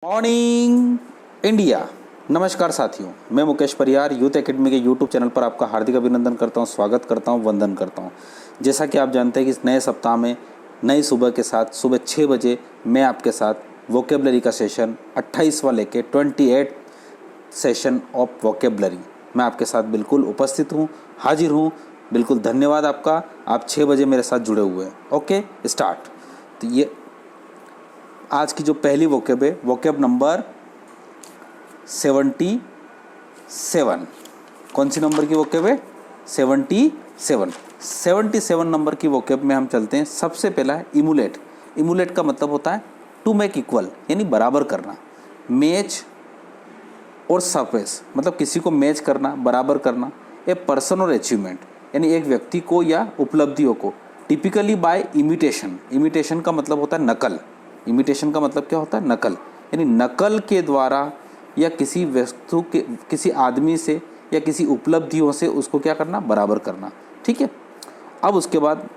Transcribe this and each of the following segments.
Morning India. नमस्कार साथियों, मैं मुकेश परियार यूथ एकेडमी के यूट्यूब चैनल पर आपका हार्दिक अभिनंदन करता हूं, स्वागत करता हूं, वंदन करता हूं। जैसा कि आप जानते हैं कि इस नए सप्ताह में नई सुबह के साथ सुबह 6 बजे मैं आपके साथ वोकेबलरी का सेशन 28वां लेके 28 सेशन ऑफ वोकेबलरी मैं आपके साथ बिल्कुल उपस्थित हूँ, हाजिर हूँ। बिल्कुल धन्यवाद आपका, आप 6 बजे मेरे साथ जुड़े हुए हैं। Okay start. तो ये आज की जो पहली वोकेब है, वोकेब नंबर 77। कौन सी नंबर की वोकेब है? 77 नंबर की वोकेब में हम चलते हैं। सबसे पहला है इमुलेट। इमुलेट का मतलब होता है टू मेक इक्वल, यानी बराबर करना। मैच और सरफेस मतलब किसी को मैच करना, बराबर करना। ए पर्सन और अचीवमेंट यानी एक व्यक्ति को या उपलब्धियों को। Typically bye imitation. इमिटेशन का मतलब होता है नकल। इमिटेशन का मतलब क्या होता है? नकल। यानी नकल के द्वारा या किसी वस्तु के, किसी आदमी से या किसी उपलब्धियों से उसको क्या करना? बराबर करना। ठीक है। अब उसके बाद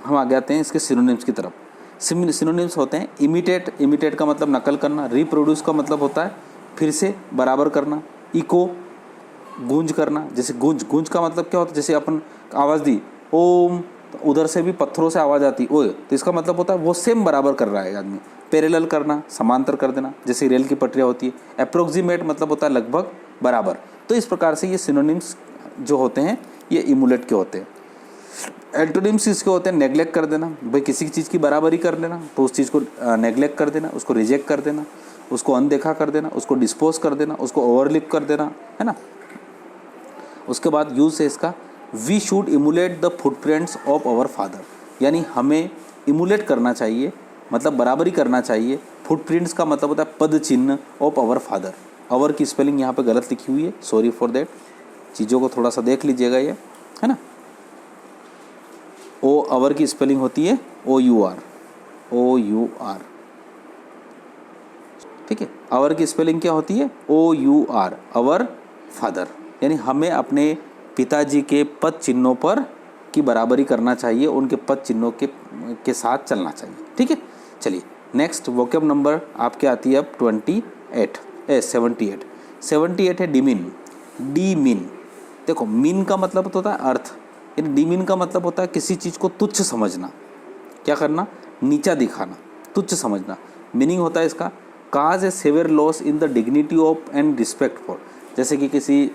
हम आगे आते हैं इसके सिनोनिम्स की तरफ। सिनोनिम्स होते हैं इमिटेट। इमिटेट का मतलब नकल करना। रिप्रोड्यूस का मतलब होता है फिर से बराबर करना। इको गूंज करना। जैसे गूंज का मतलब क्या होता है? जैसे अपन आवाज़ दी ओम, तो उधर से भी पत्थरों से आवाज़ आती ओए, तो इसका मतलब होता है वो सेम बराबर कर रहा है आदमी। पैरेलल करना, समांतर कर देना, जैसे रेल की पटरियाँ होती है। अप्रोक्सीमेट मतलब होता है लगभग, बराबर। तो इस प्रकार से ये सिनोनिम्स जो होते हैं ये इमुलेट के होते हैं। एंटोनिम्स इसके होते हैं नेग्लेक्ट कर देना। भाई किसी चीज़ की बराबरी कर लेना तो उस चीज़ को नेग्लेक्ट कर देना, उसको रिजेक्ट कर देना, उसको अनदेखा कर देना, उसको डिस्पोज कर देना, उसको ओवरलिप कर देना, है ना। उसके बाद यूज है इसका we should emulate the footprints of our father, यानी हमें इमुलेट करना चाहिए, मतलब बराबरी करना चाहिए। फुटप्रिंट्स का मतलब होता है पद चिन्ह ऑफ आवर फादर। आवर की स्पेलिंग यहाँ पे गलत लिखी हुई है, सॉरी फॉर दैट। चीज़ों को थोड़ा सा देख लीजिएगा, ये है ना। ओ आवर की स्पेलिंग होती है OUR। ठीक है। आवर की स्पेलिंग क्या होती है? OUR, our father. यानी हमें अपने पिताजी के पद चिन्हों पर की बराबरी करना चाहिए, उनके पद चिन्हों के साथ चलना चाहिए। ठीक है। चलिए नेक्स्ट वोकेब नंबर आपके आती है अब 78 है डिमीन। मीन। देखो मीन का मतलब होता है अर्थ, यानी डिमीन का मतलब होता है किसी चीज़ को तुच्छ समझना। क्या करना? नीचा दिखाना, तुच्छ समझना। मीनिंग होता है इसका cause a severe loss in the dignity of and respect for. जैसे कि किसी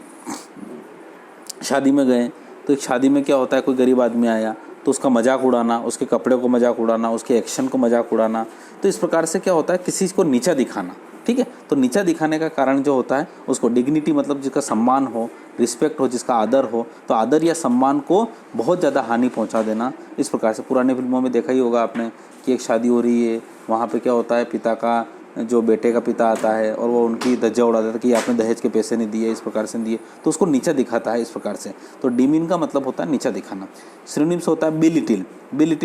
शादी में गए तो एक शादी में क्या होता है, कोई गरीब आदमी आया तो उसका मजाक उड़ाना, उसके कपड़े को मजाक उड़ाना, उसके एक्शन को मजाक उड़ाना। तो इस प्रकार से क्या होता है, किसी को नीचा दिखाना। ठीक है। तो नीचा दिखाने का कारण जो होता है उसको डिग्निटी मतलब जिसका सम्मान हो, रिस्पेक्ट हो, जिसका आदर हो, तो आदर या सम्मान को बहुत ज़्यादा हानि पहुंचा देना। इस प्रकार से पुराने फिल्मों में देखा ही होगा आपने कि एक शादी हो रही है, वहाँ पे क्या होता है, पिता का जो बेटे का पिता आता है और वो उनकी धज्जा उड़ा देता है कि आपने दहेज के पैसे नहीं दिए, इस प्रकार से दिए, तो उसको नीचा दिखाता है इस प्रकार से। तो डिमीन का मतलब होता है नीचा दिखाना। सिनोनिम्स होता है लिटिल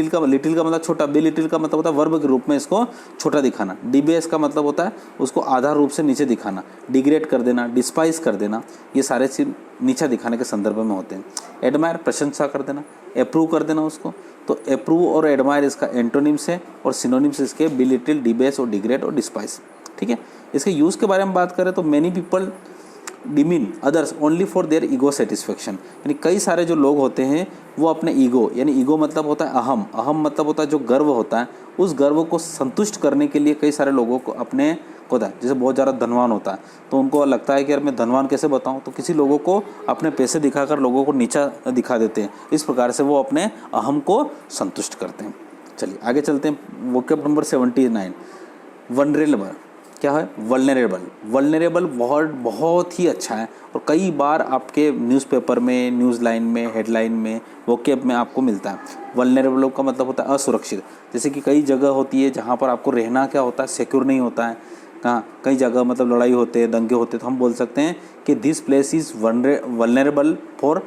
का मतलब छोटा। लिटिल का मतलब होता है वर्ब के रूप में इसको छोटा दिखाना। डिबेस का मतलब होता है उसको आधार रूप से नीचे दिखाना, डिग्रेड कर देना, डिस्पाइस कर देना। ये सारे चीज नीचा दिखाने के संदर्भ में होते हैं। एडमायर प्रशंसा कर देना, अप्रूव कर देना उसको। तो अप्रूव और एडमायर इसका एंटोनिम्स है और सिनोनिम्स इसके बिलिटिल, डिबेस और डिग्रेड और डिस्पाइस। ठीक है। इसके यूज़ के बारे में बात करें तो many people demean others only for their ego satisfaction, यानी कई सारे जो लोग होते हैं वो अपने ईगो, यानी ईगो मतलब होता है अहम, अहम मतलब होता है जो गर्व होता है, उस गर्व को संतुष्ट करने के लिए कई सारे लोगों को अपने होता है। जैसे बहुत ज़्यादा धनवान होता है तो उनको लगता है कि यार मैं धनवान कैसे बताऊं, तो किसी लोगों को अपने पैसे दिखाकर लोगों को नीचा दिखा देते हैं। इस प्रकार से वो अपने अहम को संतुष्ट करते हैं। चलिए आगे चलते हैं। Vocab number 79 vulnerable. क्या है? वल्नरेबल बहुत ही अच्छा है और कई बार आपके न्यूज़पेपर में, न्यूज़ लाइन में, हेडलाइन में, वोकेब में आपको मिलता है। वल्नरेबल का मतलब होता है असुरक्षित। जैसे कि कई जगह होती है जहाँ पर आपको रहना क्या होता है, सिक्योर नहीं होता है। कहाँ कई जगह मतलब लड़ाई होते हैं, दंगे होते हैं, तो हम बोल सकते हैं कि this place is vulnerable for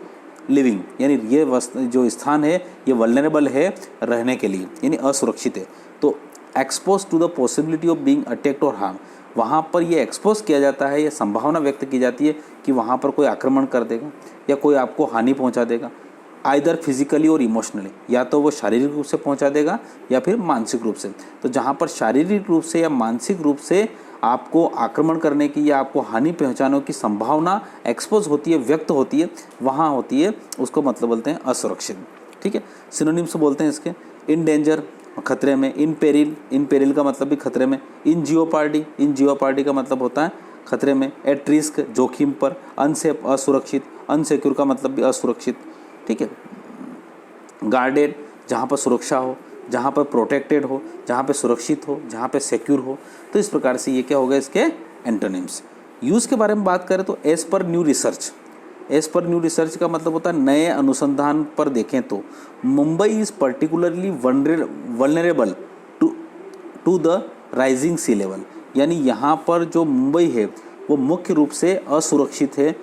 living, यानी ये जो स्थान है ये वल्नरेबल है रहने के लिए, यानी असुरक्षित है। तो expose to the possibility of being attacked और हार्म, वहाँ पर ये एक्सपोज किया जाता है, ये संभावना व्यक्त की जाती है कि वहाँ पर कोई आक्रमण कर देगा या कोई आपको हानि पहुँचा देगा, आइदर फिजिकली और इमोशनली, या तो वो शारीरिक रूप से पहुँचा देगा या फिर मानसिक रूप से। तो जहाँ पर शारीरिक रूप से या मानसिक रूप से आपको आक्रमण करने की या आपको हानि पहुंचाने की संभावना एक्सपोज होती है, व्यक्त होती है, वहाँ होती है, उसको मतलब बोलते हैं असुरक्षित। ठीक है, सिनोनिम्स बोलते हैं इसके, इन डेंजर खतरे में, इन पेरिल का मतलब भी खतरे में, इन जियोपार्डी का मतलब होता है खतरे में, एट रिस्क जोखिम पर, अनसेफ असुरक्षित, अनसिक्योर का मतलब भी असुरक्षित। ठीक है, गार्डेड जहाँ पर सुरक्षा हो, जहाँ पर प्रोटेक्टेड हो, जहाँ पे सुरक्षित हो, जहाँ पे सिक्योर हो। तो इस प्रकार से ये क्या होगा इसके एंटोनिम्स। यूज़ के बारे में बात करें तो एज पर न्यू रिसर्च का मतलब होता है नए अनुसंधान पर देखें तो Mumbai is particularly vulnerable to the rising sea level, यानी यहाँ पर जो मुंबई है वो मुख्य रूप से असुरक्षित है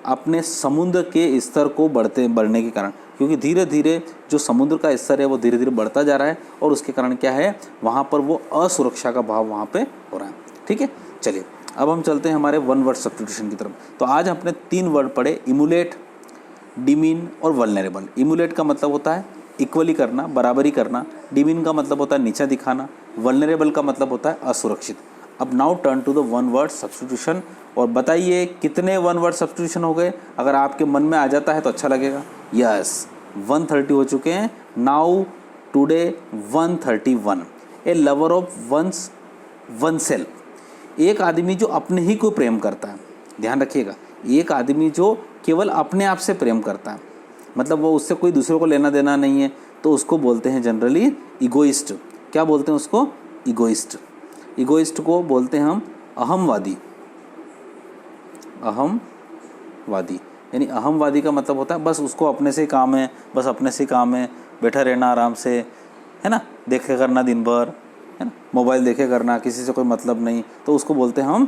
अपने समुद्र के स्तर को बढ़ने के कारण, क्योंकि धीरे धीरे जो समुद्र का स्तर है वो धीरे धीरे बढ़ता जा रहा है और उसके कारण क्या है, वहाँ पर वो असुरक्षा का भाव वहाँ पे हो रहा है। ठीक है, चलिए अब हम चलते हैं हमारे वन वर्ड सब्स्टिट्यूशन की तरफ। तो आज हमने 3 वर्ड पढ़े, इमुलेट, डिमीन और वल्नरेबल। इमुलेट का मतलब होता है इक्वली करना, बराबरी करना। डिमीन का मतलब होता है नीचा दिखाना। वल्नरेबल का मतलब होता है असुरक्षित। अब now turn to the one word substitution, और बताइए कितने वन वर्ड सब्स्टिट्यूशन हो गए। अगर आपके मन में आ जाता है तो अच्छा लगेगा। यस, 130 हो चुके हैं। Now today 131। A lover of one self, एक आदमी जो अपने ही को प्रेम करता है। ध्यान रखिएगा, एक आदमी जो केवल अपने आप से प्रेम करता है, मतलब वो उससे कोई दूसरों को लेना देना नहीं है, तो उसको बोलते हैं जनरली इगोइस्ट। क्या बोलते हैं उसको? इगोइस्ट। इगोइस्ट को बोलते हैं हम अहमवादी। यानी अहमवादी का मतलब होता है बस उसको अपने से काम है, बस अपने से काम है, बैठा रहना आराम से, है ना, देखे करना दिन भर, है ना, मोबाइल देखे करना, किसी से कोई मतलब नहीं, तो उसको बोलते हैं हम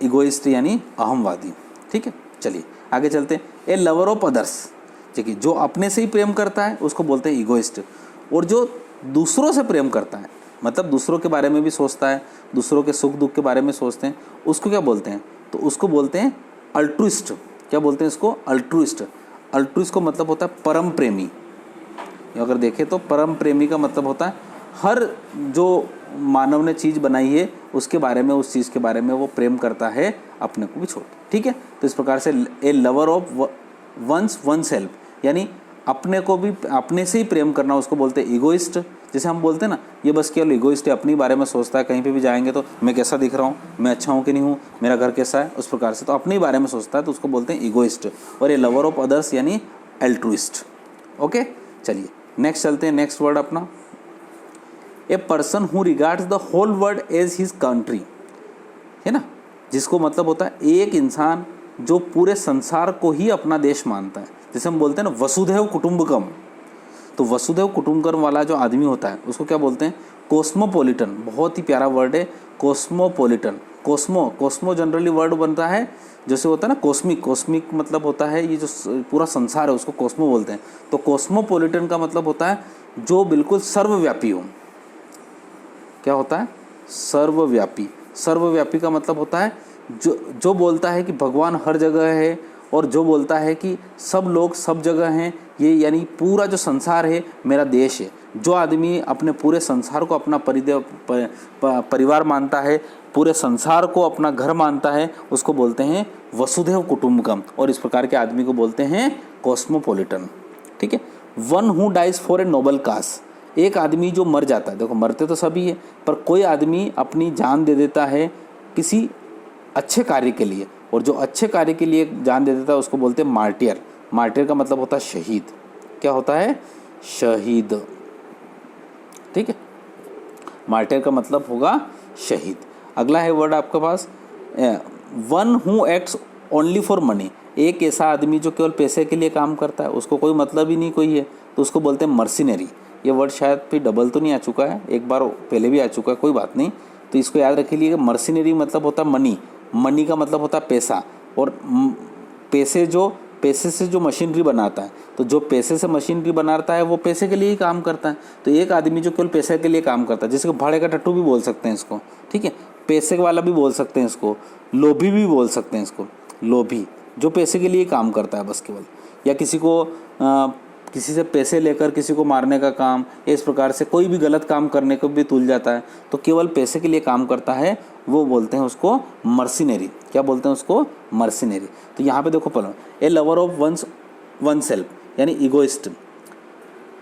इगोइस्ट यानी अहमवादी। ठीक है, चलिए आगे चलते हैं। ए लवर ऑफ अदर्स, ठीक है, जो अपने से ही प्रेम करता है उसको बोलते हैं इगोइस्ट। और जो दूसरों से प्रेम करता है, मतलब दूसरों के बारे में भी सोचता है, दूसरों के सुख दुख के बारे में सोचते हैं, उसको क्या बोलते हैं? तो उसको बोलते हैं अल्ट्रुइस्ट। क्या बोलते हैं इसको? अल्ट्रुइस्ट। अल्ट्रुइस्ट को मतलब होता है परम प्रेमी। अगर देखें तो परम प्रेमी का मतलब होता है हर जो मानव ने चीज़ बनाई है उसके बारे में, उस चीज़ के बारे में वो प्रेम करता है, अपने को भी छोड़। ठीक है, तो इस प्रकार से ए लवर ऑफ वन सेल्फ, यानी अपने को भी अपने से ही प्रेम करना, उसको बोलते हैं इगोइस्ट। जैसे हम बोलते हैं ना, ये बस केवल इगोइस्ट है, अपने बारे में सोचता है, कहीं पे भी जाएंगे तो मैं कैसा दिख रहा हूँ, मैं अच्छा हूँ कि नहीं हूँ, मेरा घर कैसा है, उस प्रकार से तो अपने बारे में सोचता है, तो उसको बोलते हैं इगोइस्ट। और ये लवर ऑफ अदर्स यानी एल्ट्रुइस्ट। ओके, चलिए नेक्स्ट चलते हैं। नेक्स्ट वर्ड अपना, a person who regards the whole world as his country, है ना, जिसको मतलब होता है एक इंसान जो पूरे संसार को ही अपना देश मानता है। जैसे हम बोलते हैं ना वसुधैव कुटुंबकम, तो वसुधैव कुटुंबकम वाला जो आदमी होता है उसको क्या बोलते हैं? कोस्मोपॉलिटन। बहुत ही प्यारा वर्ड है कोस्मोपॉलिटन। कोस्मो जनरली वर्ड बनता है, जैसे होता है ना कॉस्मिक मतलब होता है ये जो पूरा संसार है उसको कोस्मो बोलते हैं। तो कोस्मोपॉलिटन का मतलब होता है जो बिल्कुल सर्वव्यापी हो। क्या होता है? सर्वव्यापी। सर्वव्यापी का मतलब होता है जो बोलता है कि भगवान हर जगह है, और जो बोलता है कि सब लोग सब जगह हैं, ये यानी पूरा जो संसार है मेरा देश है। जो आदमी अपने पूरे संसार को अपना परिवार मानता है, पूरे संसार को अपना घर मानता है, उसको बोलते हैं वसुधैव कुटुंबकम, और इस प्रकार के आदमी को बोलते हैं कॉस्मोपॉलिटन। ठीक है, one who dies for a noble cause, एक आदमी जो मर जाता है, देखो मरते तो सभी है, पर कोई आदमी अपनी जान दे देता है किसी अच्छे कार्य के लिए, और जो अच्छे कार्य के लिए जान दे देता है उसको बोलते हैं मार्टियर। मार्टियर का मतलब होता है शहीद। क्या होता है? शहीद। ठीक है, मार्टियर का मतलब होगा शहीद। अगला है वर्ड आपके पास, one who acts only for money, एक ऐसा आदमी जो केवल पैसे के लिए काम करता है, उसको कोई मतलब ही नहीं कोई है, तो उसको बोलते हैं मर्सिनरी। ये वर्ड शायद फिर डबल तो नहीं आ चुका है, एक बार पहले भी आ चुका है, कोई बात नहीं, तो इसको याद रखिए। मर्सिनरी मतलब होता है मनी, मनी का मतलब होता है पैसा, और पैसे से जो मशीनरी बनाता है, तो जो पैसे से मशीनरी बनाता है वो पैसे के लिए ही काम करता है। तो एक आदमी जो केवल पैसे के लिए काम करता है, जिसको भाड़े का टट्टू भी बोल सकते हैं इसको, ठीक है, पैसे वाला भी बोल सकते हैं इसको, लोभी भी बोल सकते हैं इसको, लोभी जो पैसे के लिए काम करता है बस केवल, या किसी को किसी से पैसे लेकर किसी को मारने का काम, इस प्रकार से कोई भी गलत काम करने को भी तुल जाता है, तो केवल पैसे के लिए काम करता है, वो बोलते हैं उसको मर्सिनरी। क्या बोलते हैं उसको? मर्सिनरी। तो यहाँ पे देखो पढ़ो, a lover of oneself यानी egoist,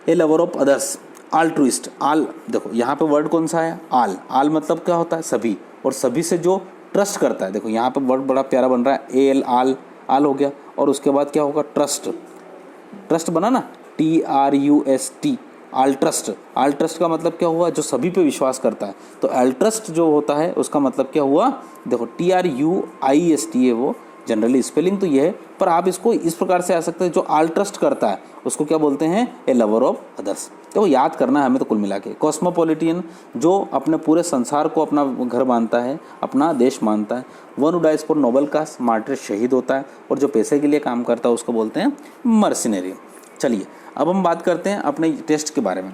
a lover of others altruist. आल देखो यहाँ पे वर्ड कौन सा है? आल। आल मतलब क्या होता है? सभी, और सभी से जो ट्रस्ट करता है। देखो यहाँ पे वर्ड बड़ा प्यारा बन रहा है, ए एल, आल, आल हो गया, और उसके बाद क्या होगा? ट्रस्ट। ट्रस्ट बना ना, TRUST, आल ट्रस्ट। आल ट्रस्ट का मतलब क्या हुआ? जो सभी पे विश्वास करता है। तो आल ट्रस्ट जो होता है उसका मतलब क्या हुआ? देखो TRUIST है वो, जनरली स्पेलिंग तो ये है, पर आप इसको इस प्रकार से आ सकते हैं, जो आल ट्रस्ट करता है उसको क्या बोलते हैं? ए लवर ऑफ अदर्स। तो याद करना है हमें तो कुल मिला के। कॉस्मोपॉलिटियन, जो अपने पूरे संसार को अपना घर मानता है, अपना देश मानता है। One who dies for noble cause, martyr, शहीद होता है। और जो पैसे के लिए काम करता है उसको बोलते हैं मर्सिनरी। चलिए अब हम बात करते हैं अपने टेस्ट के बारे में।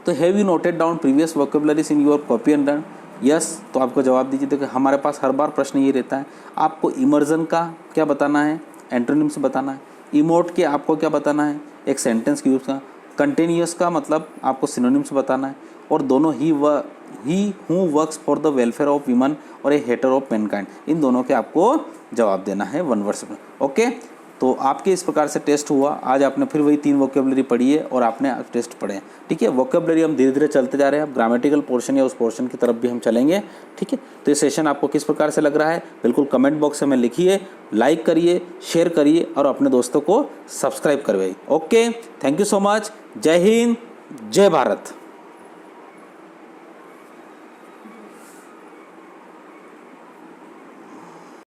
तो have you noted down previous vocabularies in your copy and learn? Yes, तो आपको जवाब दीजिए। देखिए हमारे पास हर बार प्रश्न ये रहता है, आपको इमर्जन का क्या बताना है? एंटोनिम्स बताना है। इमोट के आपको क्या बताना है? एक सेंटेंस की यूज का। कंटिन्यूअस का मतलब आपको सिनोनिम्स बताना है। और दोनों he who works for the welfare of women और ए हेटर ऑफ मैनकाइंड, इन दोनों के आपको जवाब देना है वन वर्ड में। ओके, तो आपके इस प्रकार से टेस्ट हुआ। आज आपने फिर वही 3 वोकेबलरी पढ़ी है और आपने टेस्ट पढ़े हैं। ठीक है, वोकेबलरी हम धीरे धीरे चलते जा रहे हैं। अब ग्रामेटिकल पोर्शन या उस पोर्शन की तरफ भी हम चलेंगे। ठीक है, तो ये सेशन आपको किस प्रकार से लग रहा है? बिल्कुल कमेंट बॉक्स में लिखिए, लाइक करिए, शेयर करिए और अपने दोस्तों को सब्सक्राइब करवाइए। Okay, thank you so much. जय हिंद, जय भारत।